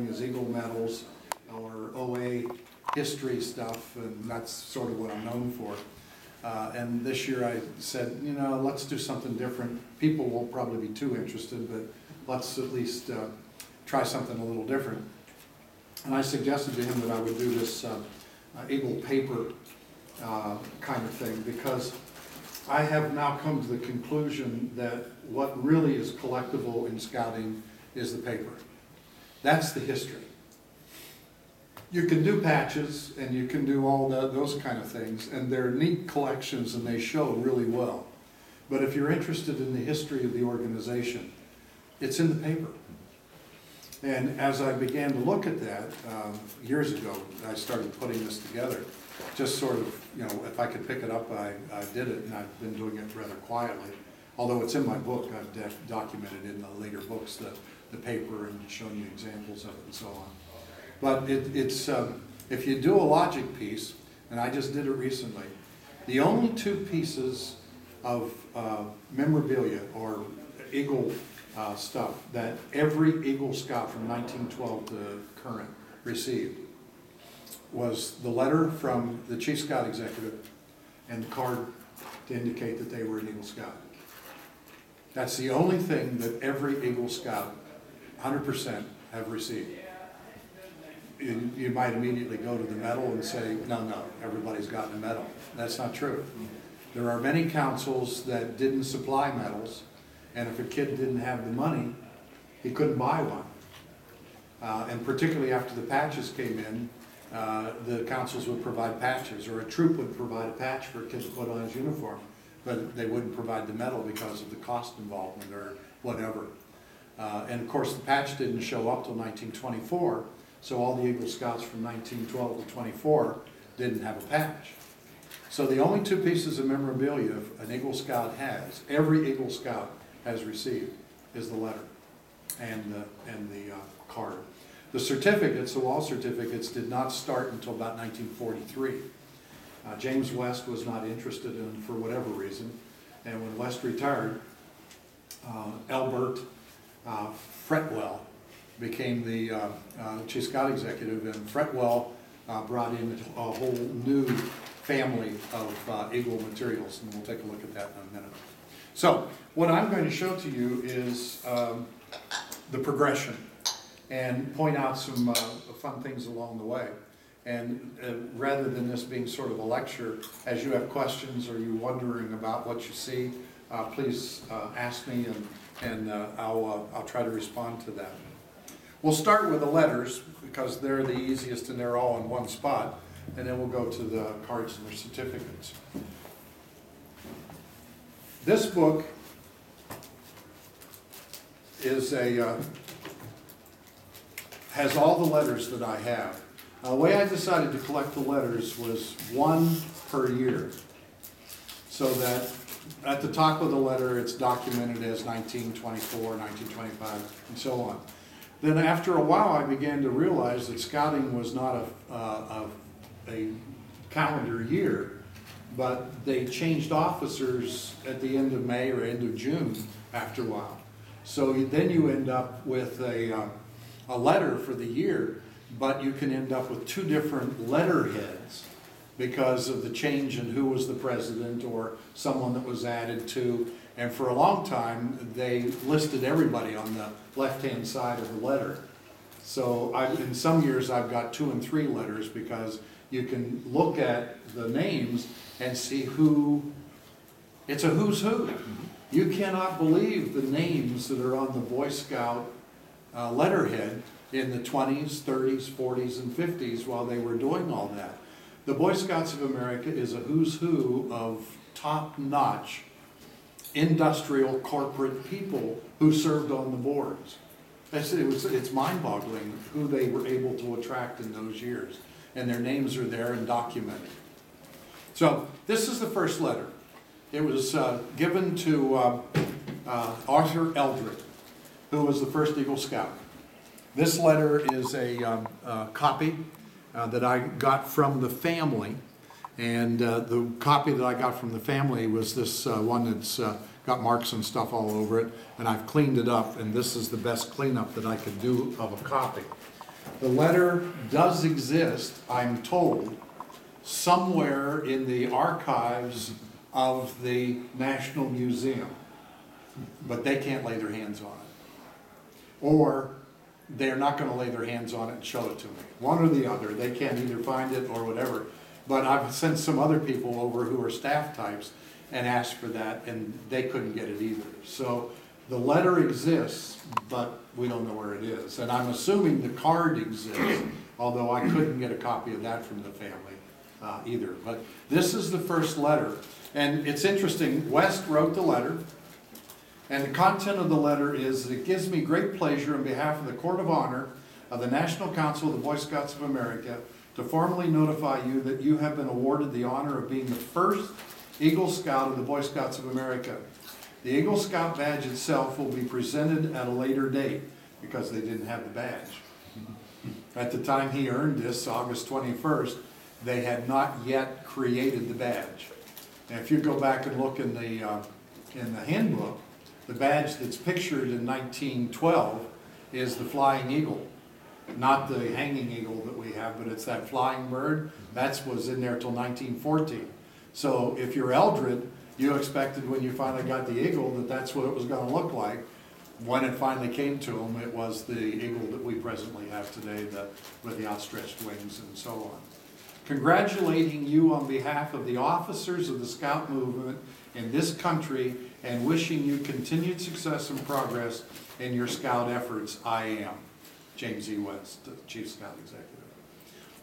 doing is Eagle medals or OA history stuff, and that's sort of what I'm known for. And this year I said, you know, let's do something different. People won't probably be too interested, but let's at least try something a little different. And I suggested to him that I would do this Eagle paper kind of thing, because I have now come to the conclusion that what really is collectible in scouting is the paper. That's the history. You can do patches and you can do all those kind of things, and they're neat collections and they show really well. But if you're interested in the history of the organization, it's in the paper. And as I began to look at that, years ago, I started putting this together. Just sort of, you know, if I could pick it up, I did it, and I've been doing it rather quietly. Although it's in my book, I've documented in the later books the paper and shown you examples of it and so on. But it's if you do a logic piece, and I just did it recently, the only two pieces of memorabilia or Eagle stuff that every Eagle Scout from 1912 to current received was the letter from the Chief Scout Executive and the card to indicate that they were an Eagle Scout. That's the only thing that every Eagle Scout, 100%, have received. You might immediately go to the medal and say, no, everybody's gotten a medal. That's not true. There are many councils that didn't supply medals, and if a kid didn't have the money, he couldn't buy one. And particularly after the patches came in, the councils would provide patches, or a troop would provide a patch for a kid to put on his uniform, but they wouldn't provide the medal because of the cost involvement or whatever. And of course the patch didn't show up till 1924, so all the Eagle Scouts from 1912 to 24 didn't have a patch. So the only two pieces of memorabilia an Eagle Scout has, every Eagle Scout has received, is the letter and the card. The certificates, the wall certificates, did not start until about 1943. James West was not interested in for whatever reason, and when West retired, Albert Fretwell became the Chief Scout Executive, and Fretwell brought in a whole new family of Eagle materials, and we'll take a look at that in a minute. So, what I'm going to show to you is the progression, and point out some fun things along the way. And rather than this being sort of a lecture, as you have questions or you're wondering about what you see, please ask me, and I'll try to respond to that. We'll start with the letters because they're the easiest and they're all in one spot, and then we'll go to the cards and their certificates. This book is has all the letters that I have. The way I decided to collect the letters was one per year, so that at the top of the letter it's documented as 1924, 1925, and so on. Then after a while I began to realize that scouting was not a calendar year, but they changed officers at the end of May or end of June after a while. So then you end up with a letter for the year, but you can end up with two different letterheads because of the change in who was the president or someone that was added to. And for a long time, they listed everybody on the left-hand side of the letter. So in some years, I've got 2 and 3 letters because you can look at the names and see who, it's a who's who. You cannot believe the names that are on the Boy Scout letterhead in the 20s, 30s, 40s, and 50s while they were doing all that. The Boy Scouts of America is a who's who of top-notch industrial corporate people who served on the boards. It's mind-boggling who they were able to attract in those years, and their names are there and documented. So this is the first letter. It was given to Arthur Eldred, who was the first Eagle Scout. This letter is a copy that I got from the family, and the copy that I got from the family was this one that's got marks and stuff all over it, and I've cleaned it up, and this is the best cleanup that I could do of a copy. The letter does exist, I'm told, somewhere in the archives of the National Museum, but they can't lay their hands on it. Or they're not going to lay their hands on it and show it to me. One or the other. They can't either find it or whatever. But I've sent some other people over who are staff types and asked for that, and they couldn't get it either. So the letter exists, but we don't know where it is. And I'm assuming the card exists, although I couldn't get a copy of that from the family either. But this is the first letter. And it's interesting, West wrote the letter, and the content of the letter is, "It gives me great pleasure on behalf of the Court of Honor of the National Council of the Boy Scouts of America to formally notify you that you have been awarded the honor of being the first Eagle Scout of the Boy Scouts of America. The Eagle Scout badge itself will be presented at a later date," because they didn't have the badge. At the time he earned this, August 21st, they had not yet created the badge. And if you go back and look in the handbook, the badge that's pictured in 1912 is the flying eagle. Not the hanging eagle that we have, but it's that flying bird. That was in there till 1914. So if you're Eldred, you expected when you finally got the eagle that that's what it was going to look like. When it finally came to them, it was the eagle that we presently have today, with the outstretched wings and so on. Congratulating you on behalf of the officers of the Scout movement in this country and wishing you continued success and progress in your Scout efforts, I am James E. West, the Chief Scout Executive.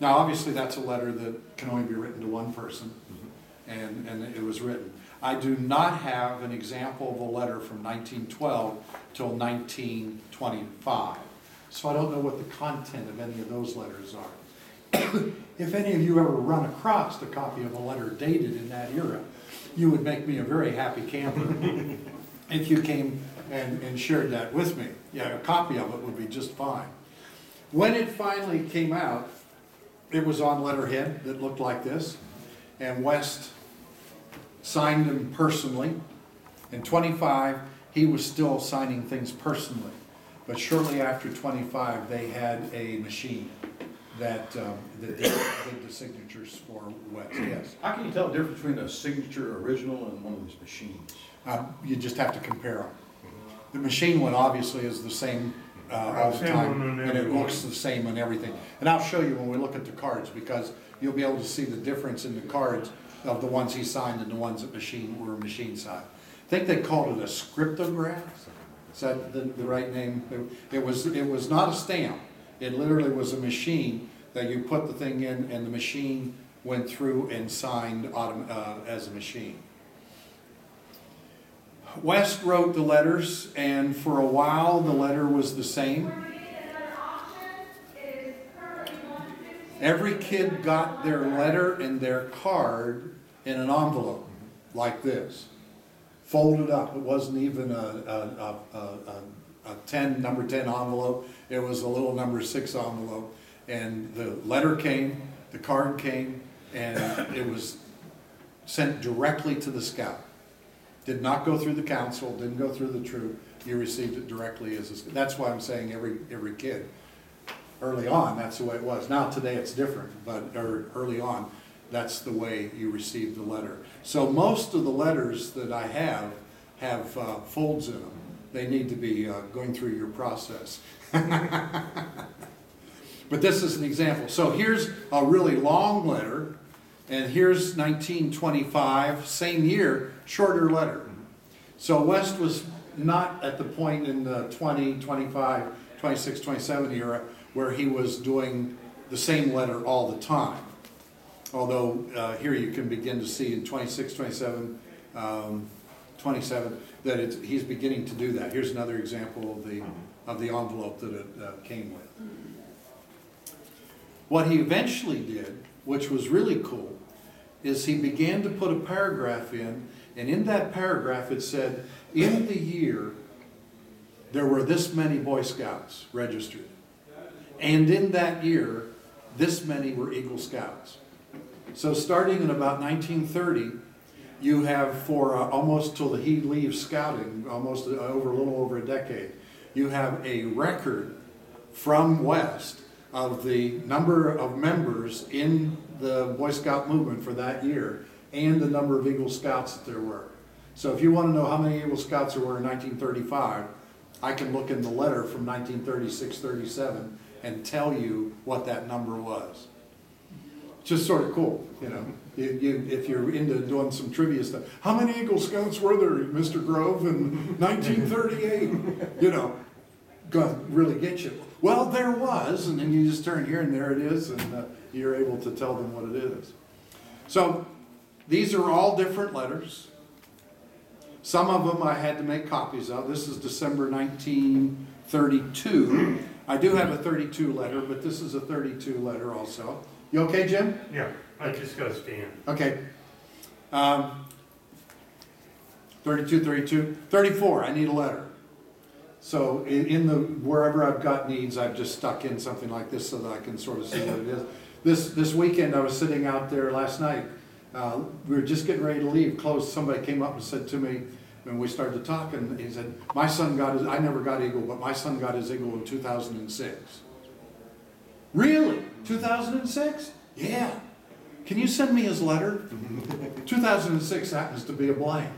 Now, obviously, that's a letter that can only be written to one person, and it was written. I do not have an example of a letter from 1912 till 1925, so I don't know what the content of any of those letters are. If any of you ever run across a copy of a letter dated in that era, you would make me a very happy camper if you came and shared that with me. Yeah, a copy of it would be just fine. When it finally came out, it was on letterhead that looked like this, and West signed them personally. In 25, he was still signing things personally, but shortly after 25, they had a machine that did the signatures for West. Yes. How can you tell the difference between a signature original and one of these machines? You just have to compare them. The machine one obviously is the same all the time, and it looks the same on everything. And I'll show you when we look at the cards, because you'll be able to see the difference in the cards of the ones he signed and the ones that were machine signed. I think they called it a scriptograph. Is that the right name? It was not a stamp. It literally was a machine that you put the thing in, and the machine went through and signed as a machine. West wrote the letters, and for a while the letter was the same. Every kid got their letter and their card in an envelope like this, folded up. It wasn't even a number 10 envelope. It was a little number 6 envelope, and the letter came, the card came, and it was sent directly to the scout. Did not go through the council, didn't go through the troop. You received it directly as a scout. That's why I'm saying every kid. Early on, that's the way it was. Now today it's different, but early on, that's the way you received the letter. So most of the letters that I have folds in them. They need to be going through your process. But this is an example. So here's a really long letter, and here's 1925, same year, shorter letter. So West was not at the point in the 20, 25, 26, 27 era where he was doing the same letter all the time. Although here you can begin to see in 26, 27, 27 that he's beginning to do that. Here's another example of the envelope that it came with. What he eventually did, which was really cool, is he began to put a paragraph in, and in that paragraph it said, in the year there were this many Boy Scouts registered, and in that year this many were Eagle Scouts. So starting in about 1930, you have for almost till he leaves scouting, almost a little over a decade, you have a record from West of the number of members in the Boy Scout movement for that year and the number of Eagle Scouts that there were. So if you want to know how many Eagle Scouts there were in 1935, I can look in the letter from 1936-37 and tell you what that number was. Just sort of cool, you know. If you're into doing some trivia stuff. How many Eagle Scouts were there, Mr. Grove, in 1938? You know, gonna really get you. Well, there was, and then you just turn here and there it is, and you're able to tell them what it is. So these are all different letters. Some of them I had to make copies of. This is December 1932. I do have a 32 letter, but this is a 32 letter also. You okay, Jim? Yeah, I just gotta stand. Okay. 32, 32, 34, I need a letter. So in the, wherever I've got needs, I've just stuck in something like this so that I can sort of see what it is. This weekend, I was sitting out there last night. We were just getting ready to leave, somebody came up and said to me, when we started talking, he said, my son got his, I never got Eagle, but my son got his Eagle in 2006. Really? 2006? Yeah. Can you send me his letter? 2006 happens to be a blank.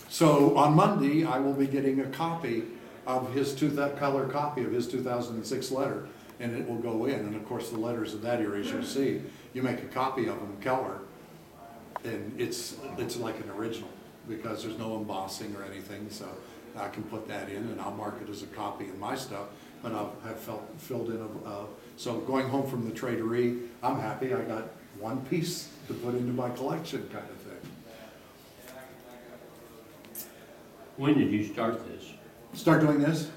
So on Monday, I will be getting a copy of his color copy of his 2006 letter, and it will go in. And of course, the letters of that era, as you see, you make a copy of them, color, and it's like an original because there's no embossing or anything. So I can put that in, and I'll mark it as a copy in my stuff. But I'll have filled in so going home from the traderie, I'm happy I got one piece to put into my collection, kind of thing. When did you start this? Start doing this?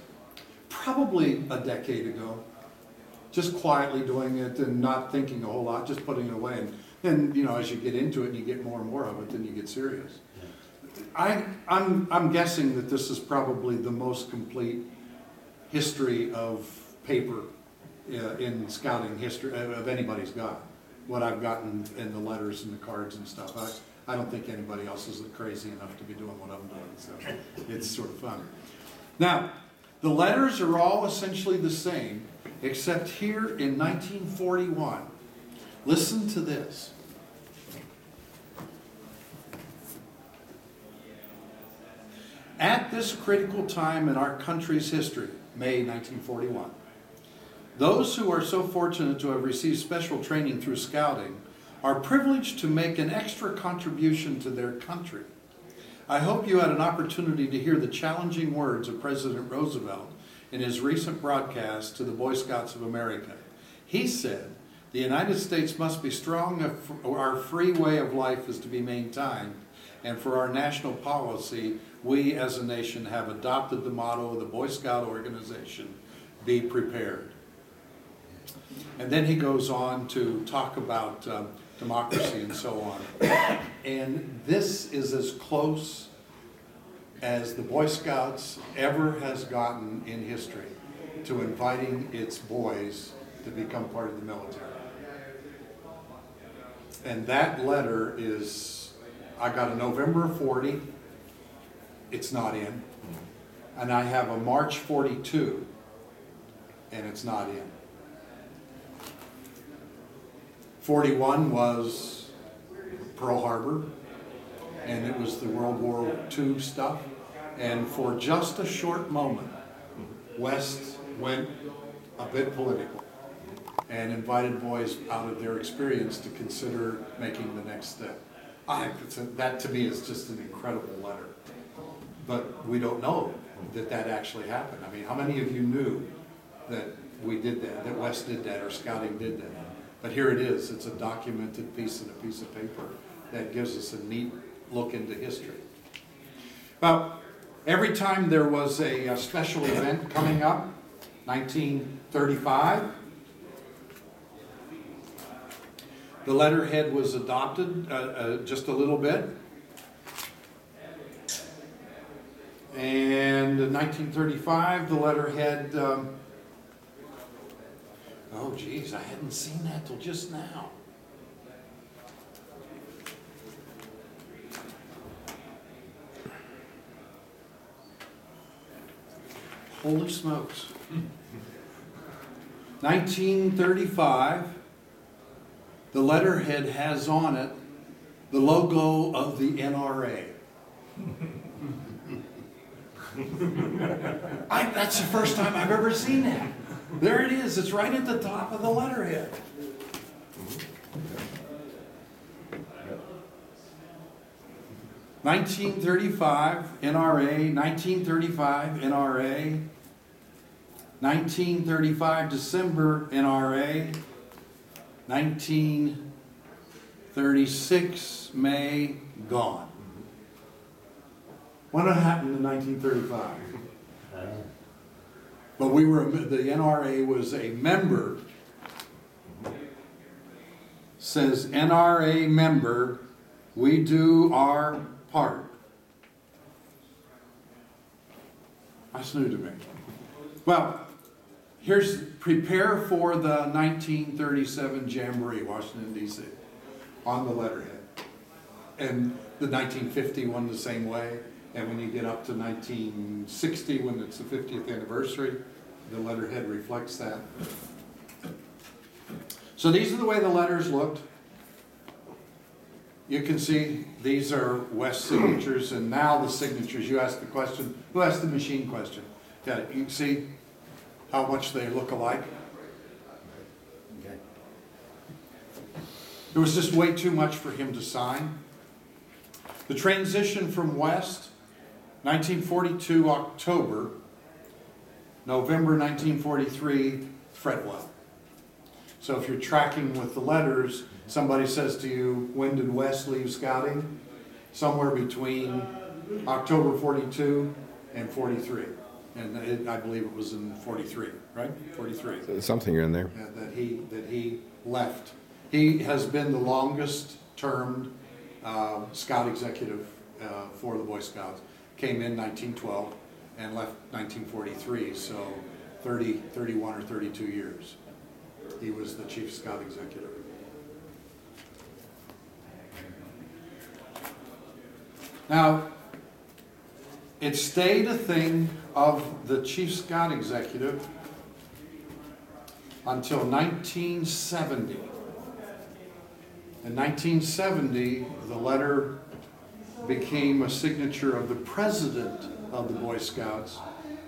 Probably a decade ago. Just quietly doing it and not thinking a whole lot, just putting it away. And then, you know, as you get into it and you get more and more of it, then you get serious. I'm guessing that this is probably the most complete history of paper in scouting history of anybody's got. What I've gotten in the letters and the cards and stuff. I don't think anybody else is crazy enough to be doing what I'm doing, so it's sort of fun. Now, the letters are all essentially the same, except here in 1941. Listen to this. At this critical time in our country's history, May 1941, those who are so fortunate to have received special training through scouting are privileged to make an extra contribution to their country. I hope you had an opportunity to hear the challenging words of President Roosevelt in his recent broadcast to the Boy Scouts of America. He said, "The United States must be strong if our free way of life is to be maintained, and for our national policy, we as a nation have adopted the motto of the Boy Scout organization, be prepared." And then he goes on to talk about democracy and so on. And this is as close as the Boy Scouts ever has gotten in history to inviting its boys to become part of the military. And that letter is, I got a November 40, it's not in. And I have a March 42, and it's not in. 41 was Pearl Harbor, and it was the World War II stuff. And for just a short moment, West went a bit political and invited boys out of their experience to consider making the next step. That to me is just an incredible letter. But we don't know that actually happened. I mean, how many of you knew that we did that West did that, or scouting did that? But here it is. It's a documented piece in a piece of paper that gives us a neat look into history. Well, every time there was a special event coming up, 1935, the letterhead was adopted just a little bit. And in 1935, the letterhead, oh geez, I hadn't seen that till just now. Holy smokes. 1935, the letterhead has on it the logo of the NRA. That's the first time I've ever seen that. There it is. It's right at the top of the letterhead. "1935 NRA, 1935 NRA, 1935 December NRA, 1936 May gone." What happened in 1935? But the NRA was a member. Says NRA member, we do our part. That's new to me. Well, prepare for the 1937 Jamboree, Washington, D.C., on the letterhead. And the 1950 one the same way. And when you get up to 1960, when it's the 50th anniversary, the letterhead reflects that. So these are the way the letters looked. You can see these are West signatures, and now the signatures. You asked the question, who asked the machine question? Yeah, you can see how much they look alike. Okay. There was just way too much for him to sign. The transition from West, 1942 October, November 1943 Fretwell. So if you're tracking with the letters, somebody says to you, when did West leave scouting? Somewhere between October 42 and 43. And I believe it was in 43, right? 43. Something in there. That he left. He has been the longest termed Scout executive for the Boy Scouts. Came in 1912 and left 1943, so 31 or 32 years. He was the Chief Scout Executive. Now, it stayed a thing of the Chief Scout Executive until 1970. In 1970, the letter became a signature of the President of the Boy Scouts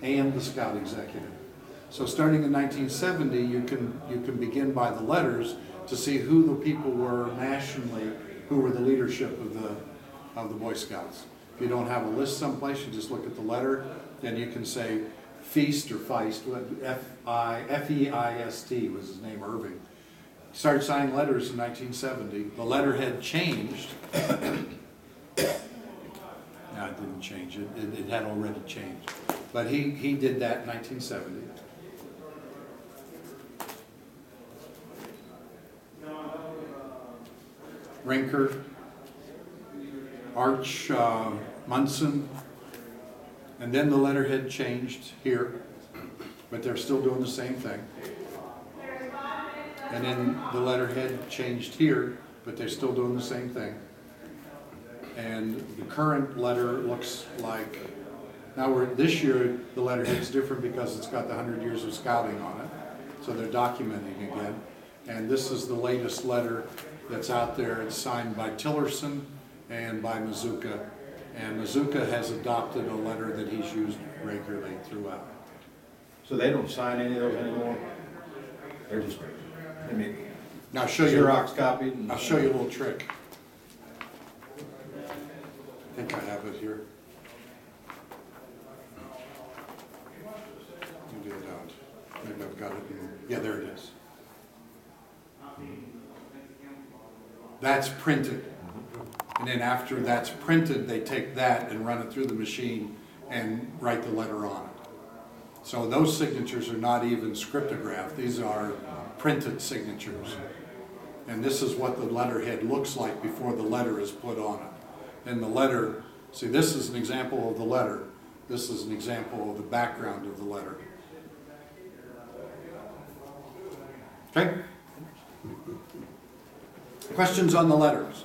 and the Scout Executive. So starting in 1970, you can begin by the letters to see who the people were nationally, who were the leadership of the Boy Scouts. If you don't have a list someplace, you just look at the letter, then you can say Feast or Feist, F-E-I-S-T was his name, Irving. He started signing letters in 1970. The letterhead changed. No, it didn't change. It had already changed. But he did that in 1970. Rinker, Arch Munson, and then the letterhead changed here, but they're still doing the same thing. And then the letterhead changed here, but they're still doing the same thing. And the current letter looks like, this year the letterhead's different because it's got the 100 years of scouting on it, so they're documenting again. And this is the latest letter that's out there. It's signed by Tillerson and by Mazuka. And Mazuka has adopted a letter that he's used regularly throughout. So they don't sign any of those anymore? They're just, Now I'll show you Xerox copied? And I'll show you a little trick. I think I have it here. Maybe I don't. Maybe I've got it. Yeah, there it is. That's printed. And then after that's printed, they take that and run it through the machine and write the letter on it. So those signatures are not even scriptographed. These are printed signatures. And this is what the letterhead looks like before the letter is put on it. And the letter, see, this is an example of the letter. This is an example of the background of the letter. Okay? Questions on the letters?